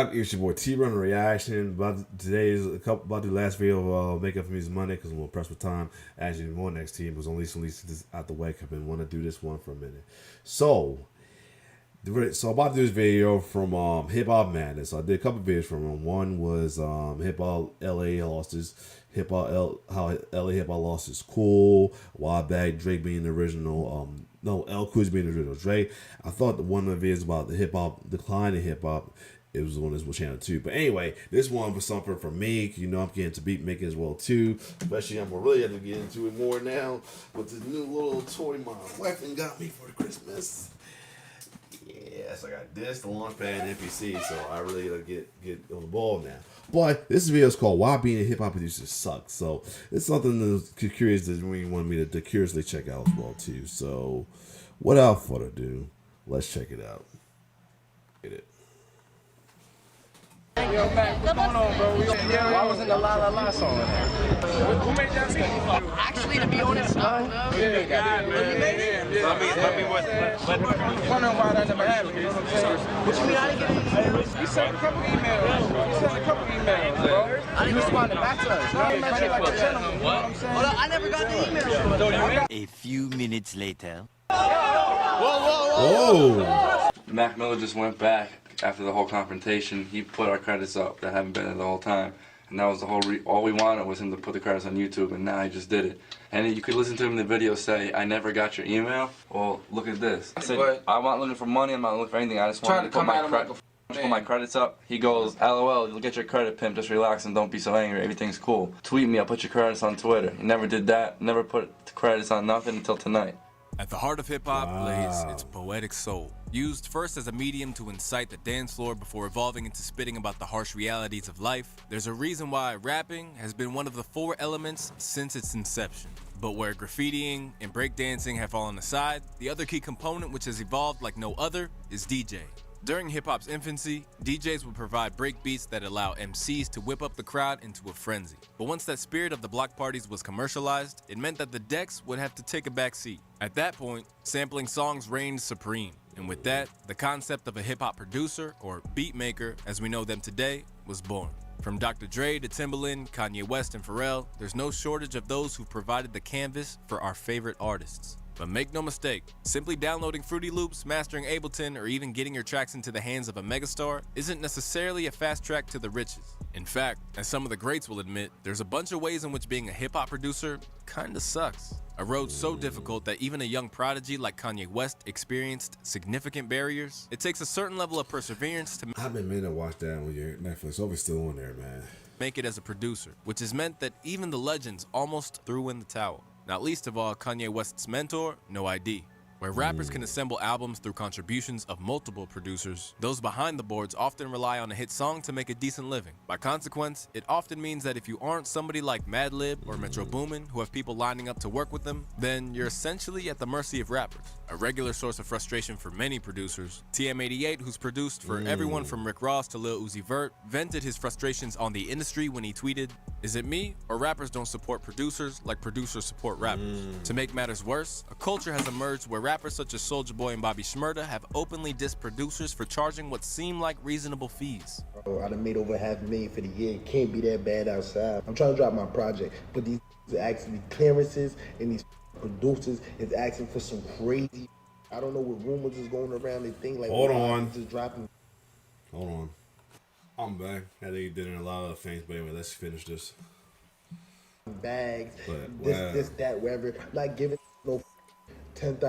up? It's your boy T-Run Reaction. About the last video of Make Up For Music Monday because I'm gonna press for time. Actually, more next team was only this out the way. I've been wanting to do this one for a minute. So I'm about to do this video from Hip Hop Madness. So I did a couple videos from him. One was Hip Hop LA lost his how LA Hip Hop lost his cool. A while back, Drake being the original. No, L Cool being the original Drake. I thought one of the videos about the hip hop decline in hip hop. It was on this channel too. But anyway, this one was something for me. You know, I'm getting to beat making as well too. Especially, I'm really have to get into it more now with this new little toy my wife got me for Christmas. Yes, I got this, the Launchpad and NPC, so I really gotta get on the ball now. But this video is called "Why Being a Hip Hop Producer Sucks." So it's something that's curious that you want me to curiously check out as well too. So without further ado, let's check it out. Get it. Yo, Mac, what's going on, bro? Why wasn't the La La La song in there? Who made that beat? Actually, to be honest, no. Yeah, God, man. Wondering why that never happened. You know what I'm saying? What you mean I didn't get anything? You sent a couple emails. Bro. I didn't respond back to us. You like a gentleman, you know what I'm saying? Hold on, I never got the email. A few minutes later. Oh! Mac Miller just went back after the whole confrontation. He put our credits up that haven't been there the whole time. And that was the whole all we wanted was him to put the credits on YouTube, and now he just did it. And you could listen to him in the video say, "I never got your email." Well, look at this. I said, I'm not looking for money, I'm not looking for anything, I just want to put my credits up. He goes, "LOL, you'll get your credit, pimp, just relax and don't be so angry, everything's cool. Tweet me, I'll put your credits on Twitter." He never did that, never put the credits on nothing until tonight. At the heart of hip-hop lays its poetic soul. Used first as a medium to incite the dance floor before evolving into spitting about the harsh realities of life, there's a reason why rapping has been one of the four elements since its inception. But where graffitiing and breakdancing have fallen aside, the other key component which has evolved like no other is DJ. During hip-hop's infancy, DJs would provide break beats that allow MCs to whip up the crowd into a frenzy. But once that spirit of the block parties was commercialized, it meant that the decks would have to take a back seat. At that point, sampling songs reigned supreme. And with that, the concept of a hip-hop producer, or beat maker as we know them today, was born. From Dr. Dre to Timbaland, Kanye West, and Pharrell, there's no shortage of those who provided the canvas for our favorite artists. But make no mistake, simply downloading Fruity Loops, mastering Ableton, or even getting your tracks into the hands of a megastar isn't necessarily a fast track to the riches. In fact, as some of the greats will admit, there's a bunch of ways in which being a hip-hop producer kinda sucks. A road so difficult that even a young prodigy like Kanye West experienced significant barriers. It takes a certain level of perseverance to I've been meaning to watch that on your Netflix. Hope it's still on there, man. make it as a producer, which has meant that even the legends almost threw in the towel. Not least of all, Kanye West's mentor, No ID. Where rappers can assemble albums through contributions of multiple producers, those behind the boards often rely on a hit song to make a decent living. By consequence, it often means that if you aren't somebody like Madlib or Metro Boomin, who have people lining up to work with them, then you're essentially at the mercy of rappers. A regular source of frustration for many producers, TM88, who's produced for everyone from Rick Ross to Lil Uzi Vert, vented his frustrations on the industry when he tweeted, "Is it me, or rappers don't support producers like producers support rappers?" To make matters worse, a culture has emerged where rappers such as Soulja Boy and Bobby Shmurda have openly dissed producers for charging what seem like reasonable fees. Bro, I done made over $500,000 for the year. It can't be that bad outside. I'm trying to drop my project, but these are asking me clearances, and these producers is asking for some crazy. I don't know what rumors is going around. They think like, Hold on. just dropping. Hold on. I'm back. I think you did in a lot of things, but anyway, let's finish this. Bags, But, this, that, whatever. I'm not giving no $10,000,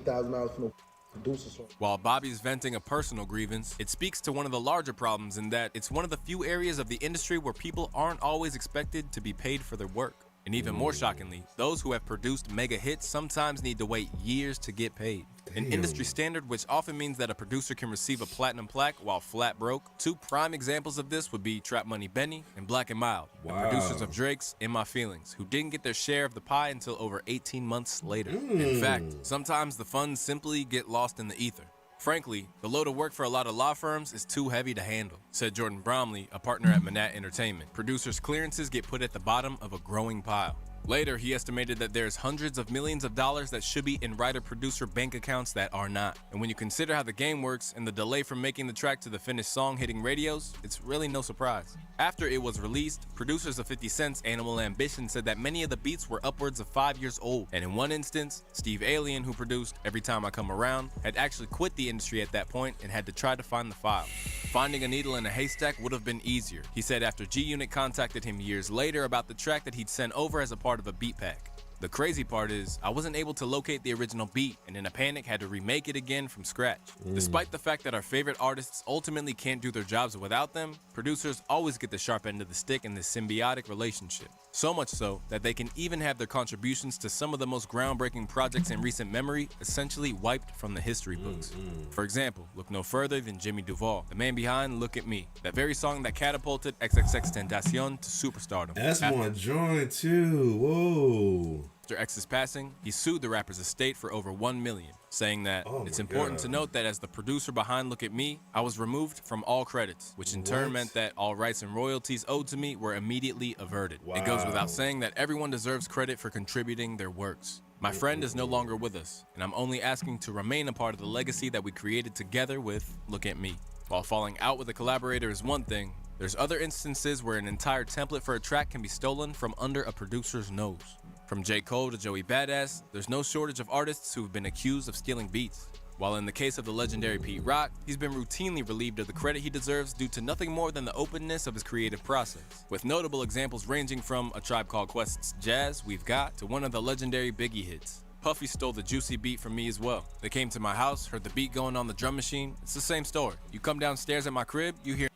$8,000 for no producer song. While Bobby's venting a personal grievance, it speaks to one of the larger problems in that it's one of the few areas of the industry where people aren't always expected to be paid for their work. And even more shockingly, those who have produced mega hits sometimes need to wait years to get paid. An industry standard which often means that a producer can receive a platinum plaque while flat broke. Two prime examples of this would be Trap Money Benny and Black and Mild, the producers of Drake's In My Feelings, who didn't get their share of the pie until over 18 months later. In fact, sometimes the funds simply get lost in the ether. Frankly, the load of work for a lot of law firms is too heavy to handle, said Jordan Bromley, a partner at Manat Entertainment. Producers' clearances get put at the bottom of a growing pile. Later, he estimated that there's hundreds of millions of dollars that should be in writer-producer bank accounts that are not. And when you consider how the game works and the delay from making the track to the finished song hitting radios, it's really no surprise. After it was released, producers of 50 Cent's Animal Ambition said that many of the beats were upwards of 5 years old. And in one instance, Steve Alien, who produced Every Time I Come Around, had actually quit the industry at that point and had to try to find the file. Finding a needle in a haystack would have been easier. He said after G-Unit contacted him years later about the track that he'd sent over as a part of a beat pack. The crazy part is, I wasn't able to locate the original beat and in a panic had to remake it again from scratch. Despite the fact that our favorite artists ultimately can't do their jobs without them, producers always get the sharp end of the stick in this symbiotic relationship. So much so that they can even have their contributions to some of the most groundbreaking projects in recent memory essentially wiped from the history books. For example, look no further than Jimmy Duvall, the man behind Look at Me, that very song that catapulted XXXTentacion to superstardom. That's my joint too. Whoa. After X's passing, he sued the rapper's estate for over $1 million, saying that it's important to note that as the producer behind Look at Me, I was removed from all credits, which in turn meant that all rights and royalties owed to me were immediately averted. It goes without saying that everyone deserves credit for contributing their works. My friend is no longer with us, and I'm only asking to remain a part of the legacy that we created together with Look at Me. While falling out with a collaborator is one thing, there's other instances where an entire template for a track can be stolen from under a producer's nose. From J. Cole to Joey Badass, there's no shortage of artists who have been accused of stealing beats. While in the case of the legendary Pete Rock, he's been routinely relieved of the credit he deserves due to nothing more than the openness of his creative process. With notable examples ranging from A Tribe Called Quest's Jazz, We've Got, to one of the legendary Biggie hits. Puffy stole the Juicy beat from me as well. They came to my house, heard the beat going on the drum machine. It's the same story. You come downstairs at my crib, you hear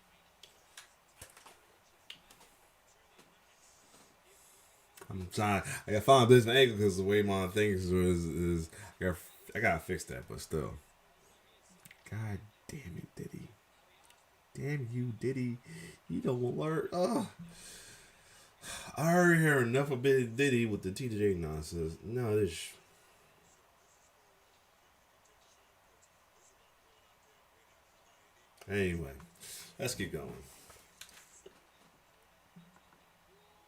I'm trying. I gotta find a different angle because the way my things is I gotta fix that, but still. God damn it, Diddy. Damn you, Diddy. You don't learn. I already heard enough of Diddy with the TJ nonsense. No, this. Anyway, let's keep going.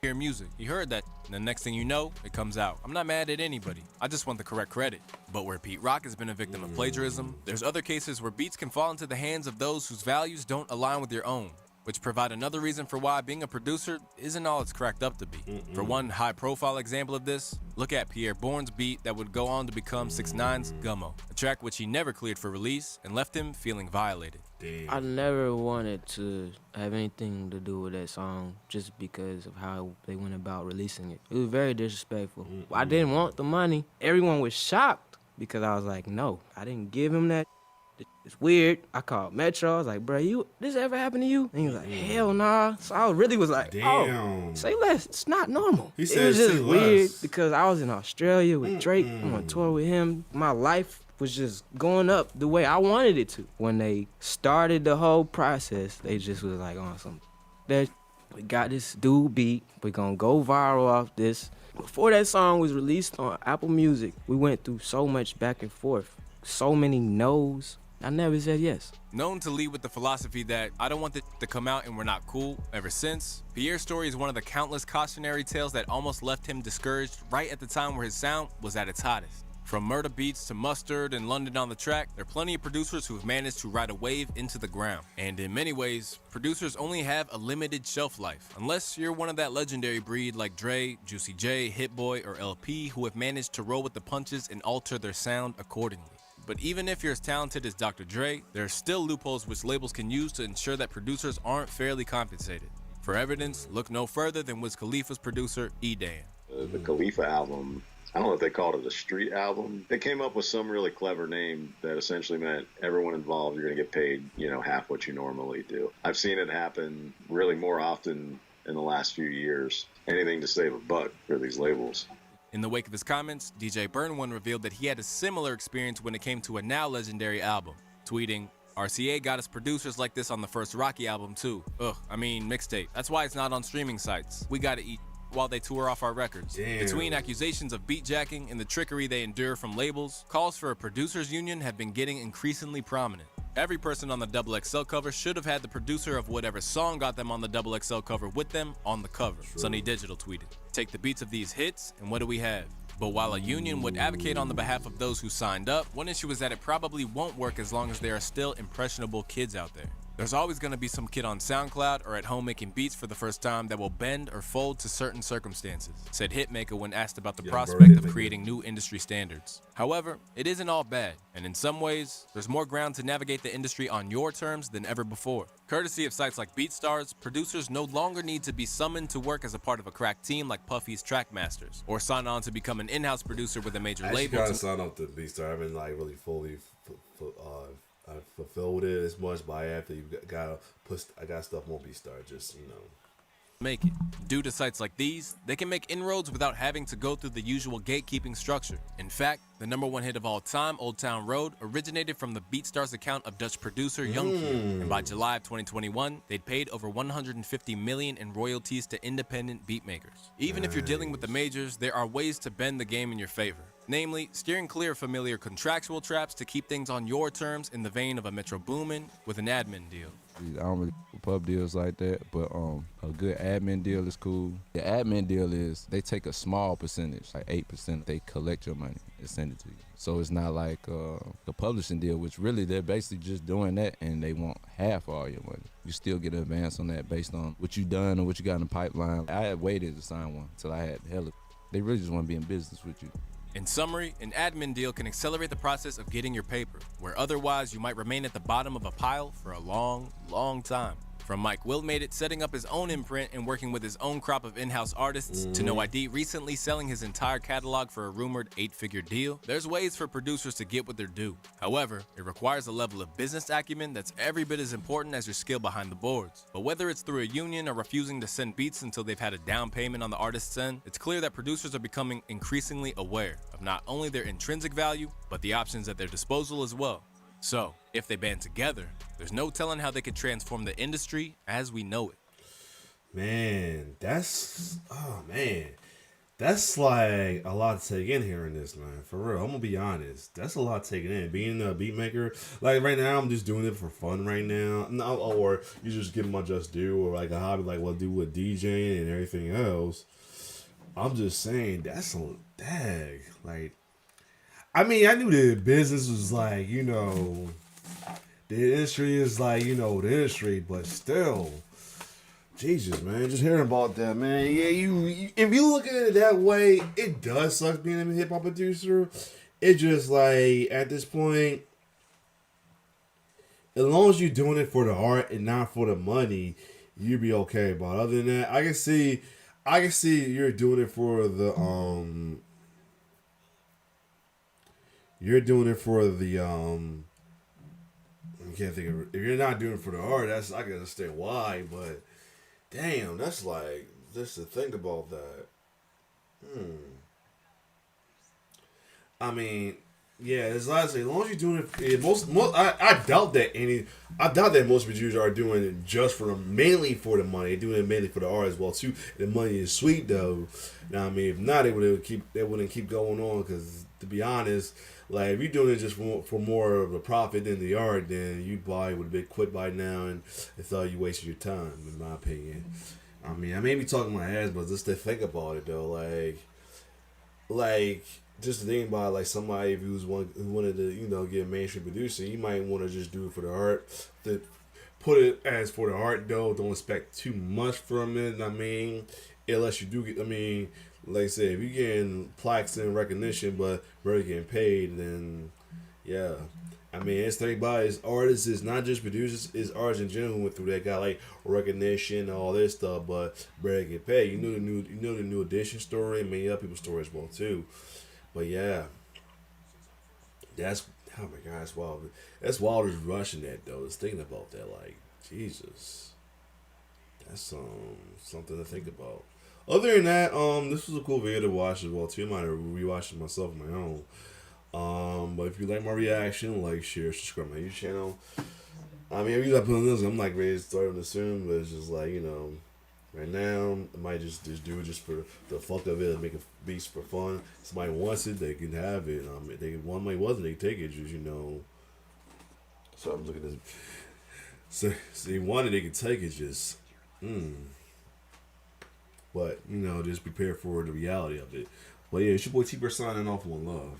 hear music. You heard that, and the next thing you know, it comes out. I'm not mad at anybody. I just want the correct credit. But where Pete Rock has been a victim of plagiarism, there's other cases where beats can fall into the hands of those whose values don't align with your own, which provide another reason for why being a producer isn't all it's cracked up to be. For one high-profile example of this, look at Pierre Bourne's beat that would go on to become 6ix9ine's Gummo, a track which he never cleared for release and left him feeling violated. I never wanted to have anything to do with that song just because of how they went about releasing it. It was very disrespectful. I didn't want the money. Everyone was shocked because I was like, no, I didn't give him that. It's weird. I called Metro. I was like, bro, this ever happened to you? And he was like, hell nah. So I really was like, oh, say less. It's not normal. He said, it was just say weird less. because I was in Australia with Drake. I'm on tour with him. My life was just going up the way I wanted it to. When they started the whole process, they just was like, on some, we got this dude beat. We're gonna go viral off this. Before that song was released on Apple Music, we went through so much back and forth, so many no's. I never said yes. Known to lead with the philosophy that I don't want this to come out and we're not cool ever since, Pierre's story is one of the countless cautionary tales that almost left him discouraged right at the time where his sound was at its hottest. From Murder Beats to Mustard and London on the Track, there are plenty of producers who have managed to ride a wave into the ground. And in many ways, producers only have a limited shelf life, unless you're one of that legendary breed like Dre, Juicy J, Hit Boy, or LP who have managed to roll with the punches and alter their sound accordingly. But even if you're as talented as Dr. Dre, there are still loopholes which labels can use to ensure that producers aren't fairly compensated. For evidence, look no further than Wiz Khalifa's producer, E-Dan. The Khalifa album, I don't know if they called it a street album. They came up with some really clever name that essentially meant everyone involved, you're going to get paid, half what you normally do. I've seen it happen really more often in the last few years. Anything to save a buck for these labels. In the wake of his comments, DJ Burn One revealed that he had a similar experience when it came to a now legendary album, tweeting, RCA got us producers like this on the first Rocky album too. Mixtape. That's why it's not on streaming sites. We gotta eat while they tour off our records. Damn. Between accusations of beat jacking and the trickery they endure from labels, calls for a producers union have been getting increasingly prominent. Every person on the XXL cover should have had the producer of whatever song got them on the XXL cover with them on the cover. Sonny Digital tweeted, "Take the beats of these hits, and what do we have?" But while a union would advocate on the behalf of those who signed up, one issue is that it probably won't work as long as there are still impressionable kids out there. There's always going to be some kid on SoundCloud or at home making beats for the first time that will bend or fold to certain circumstances, said Hitmaker when asked about the prospect of creating new industry standards. However, it isn't all bad, and in some ways, there's more ground to navigate the industry on your terms than ever before. Courtesy of sites like BeatStars, producers no longer need to be summoned to work as a part of a crack team like Puffy's Trackmasters, or sign on to become an in-house producer with a major label. I signed up to BeatStars. I haven't like really fully I fulfilled it as much, but I have to gotta push. I got stuff won't be started. Just make it. Due to sites like these, they can make inroads without having to go through the usual gatekeeping structure. In fact, the #1 hit of all time, Old Town Road, originated from the BeatStars account of Dutch producer Young Key, and by July of 2021, they'd paid over $150 million in royalties to independent beatmakers. Even if you're dealing with the majors, there are ways to bend the game in your favor. Namely, steering clear of familiar contractual traps to keep things on your terms in the vein of a Metro Boomin with an admin deal. I don't really pub deals like that, but a good admin deal is cool. The admin deal is they take a small percentage, like 8%. They collect your money and send it to you. So it's not like the publishing deal, which really they're basically just doing that and they want half all your money. You still get an advance on that based on what you done or what you got in the pipeline. I had waited to sign one until I had hella. They really just want to be in business with you. In summary, an admin deal can accelerate the process of getting your paper, where otherwise you might remain at the bottom of a pile for a long, long time. From Mike Will Made It setting up his own imprint and working with his own crop of in-house artists, to No ID recently selling his entire catalog for a rumored 8-figure deal, there's ways for producers to get what they're due. However, it requires a level of business acumen that's every bit as important as your skill behind the boards. But whether it's through a union or refusing to send beats until they've had a down payment on the artist's end, it's clear that producers are becoming increasingly aware of not only their intrinsic value, but the options at their disposal as well. So, if they band together, there's no telling how they could transform the industry as we know it. Man, that's like a lot to take in here in this, man. For real, I'm gonna be honest. That's a lot to take in. Being a beat maker, like right now, I'm just doing it for fun right now. No, or you just give my just due, or like a hobby, like what I do with DJing and everything else. I'm just saying that's a dag. Like, I mean, I knew the business was like, the industry is like, the industry, but still, Jesus, man, just hearing about that, man. Yeah, you if you look at it that way, it does suck being a hip hop producer. It just like at this point, as long as you're doing it for the art and not for the money, you'll be okay. But other than that, I can see you're doing it for the You're doing it for the I can't think of it. If you're not doing it for the art, that's I can understand why, but damn, that's like just to think about that. I mean, yeah, as long as you're doing it, I doubt that most producers are doing it just mainly for the money. They're doing it mainly for the art as well too. The money is sweet though. Now I mean, if not, they wouldn't keep going on because to be honest. Like, if you're doing it just for more of a profit than the art, then you probably would have been quit by now and thought you wasted your time, in my opinion. I mean, I may be talking my ass, but just to think about it, though, like just to think about, like, somebody who wanted to, get a mainstream producer, you might want to just do it for the art. To put it as for the art, though, don't expect too much from it, I mean, unless you do get, like I said, if you're getting plaques and recognition, but barely getting paid, then yeah. I mean, it's think about it, it's artists, it's not just producers, it's artists in general who went through that. Got like recognition and all this stuff, but barely get paid. You know the new edition story, and many other people's stories as well too. But yeah, that's oh my god, that's wild. That's wild is rushing that though. Just thinking about that, like Jesus, that's something to think about. Other than that, this was a cool video to watch as well too. I might have rewatched it myself on my own. But if you like my reaction, like, share, subscribe to my YouTube channel. I mean, if you're not putting this, I'm like ready to start on this soon, but it's just like, right now, I might just do it just for the fuck of it and make it beats for fun. Somebody wants it, they can have it. One might wasn't, they take it, just, So I'm looking at this. So see, one that they can take is just, but just prepare for the reality of it. But yeah, it's your boy T-Bird signing off. One love.